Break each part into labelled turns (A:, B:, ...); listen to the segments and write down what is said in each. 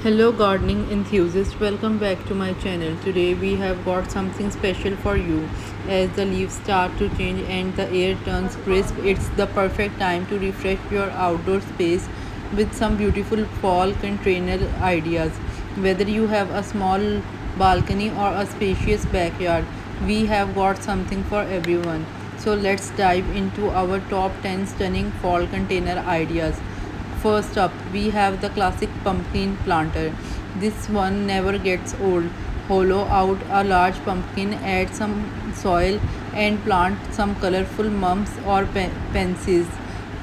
A: Hello gardening enthusiasts, welcome back to my channel. Today we have got something special for you. As the leaves start to change and the air turns crisp, it's the perfect time to refresh your outdoor space with some beautiful fall container ideas. Whether you have a small balcony or a spacious backyard, we have got something for everyone. So let's dive into our top 10 stunning fall container ideas. First up, we have the classic pumpkin planter. This one never gets old. Hollow out a large pumpkin, add some soil, and plant some colorful mums or pansies.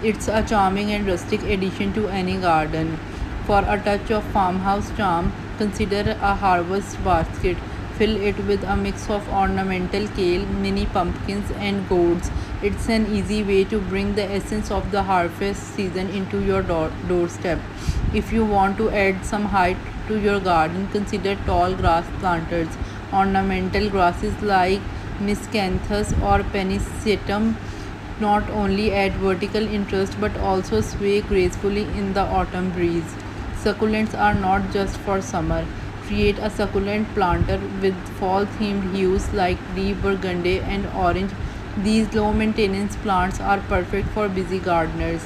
A: It's a charming and rustic addition to any garden. For a touch of farmhouse charm, consider a harvest basket. Fill it with a mix of ornamental kale, mini pumpkins, and gourds. It's an easy way to bring the essence of the harvest season into your doorstep. If you want to add some height to your garden, consider tall grass planters. Ornamental grasses like miscanthus or pennisetum not only add vertical interest but also sway gracefully in the autumn breeze. Succulents are not just for summer. Create a succulent planter with fall themed hues like deep burgundy and orange. These low maintenance plants are perfect for busy gardeners.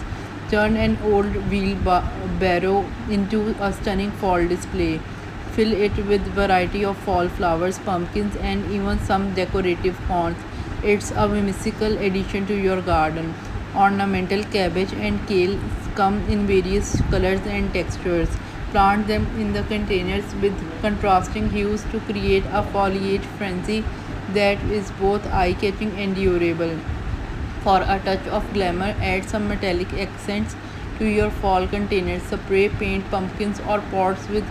A: Turn an old wheelbarrow into a stunning fall display. Fill it with variety of fall flowers, pumpkins, and even some decorative ponds. It's a whimsical addition to your garden. Ornamental cabbage and kale come in various colors and textures. Plant them in the containers with contrasting hues to create a foliage frenzy that is both eye-catching and durable. For a touch of glamour, add some metallic accents to your fall containers. Spray paint pumpkins or pots with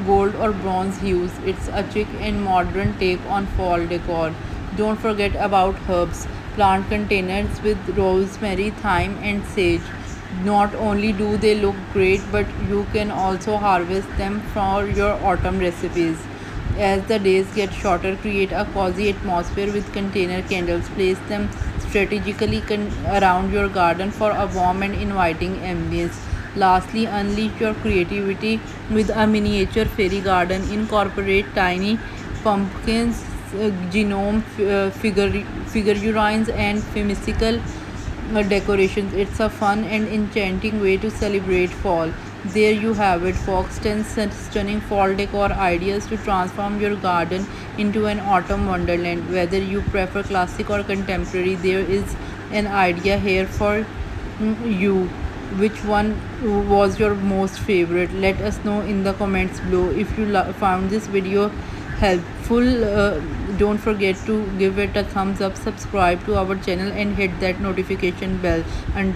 A: gold or bronze hues. It's a chic and modern take on fall decor. Don't forget about herbs. Plant containers with rosemary, thyme, and sage. Not only do they look great, but you can also harvest them for your autumn recipes. As the days get shorter, create a cozy atmosphere with container candles. Place them strategically around your garden for a warm and inviting ambience. Lastly, unleash your creativity with a miniature fairy garden. Incorporate tiny pumpkins, figurines, and whimsical decorations. It's a fun and enchanting way to celebrate fall. There you have it, folks. 10 stunning fall decor ideas to transform your garden into an autumn wonderland. Whether you prefer classic or contemporary, there is an idea here for you. Which one was your most favorite? Let us know in the comments below. If you found this video helpful, don't forget to give it a thumbs up, subscribe to our channel, and hit that notification bell. And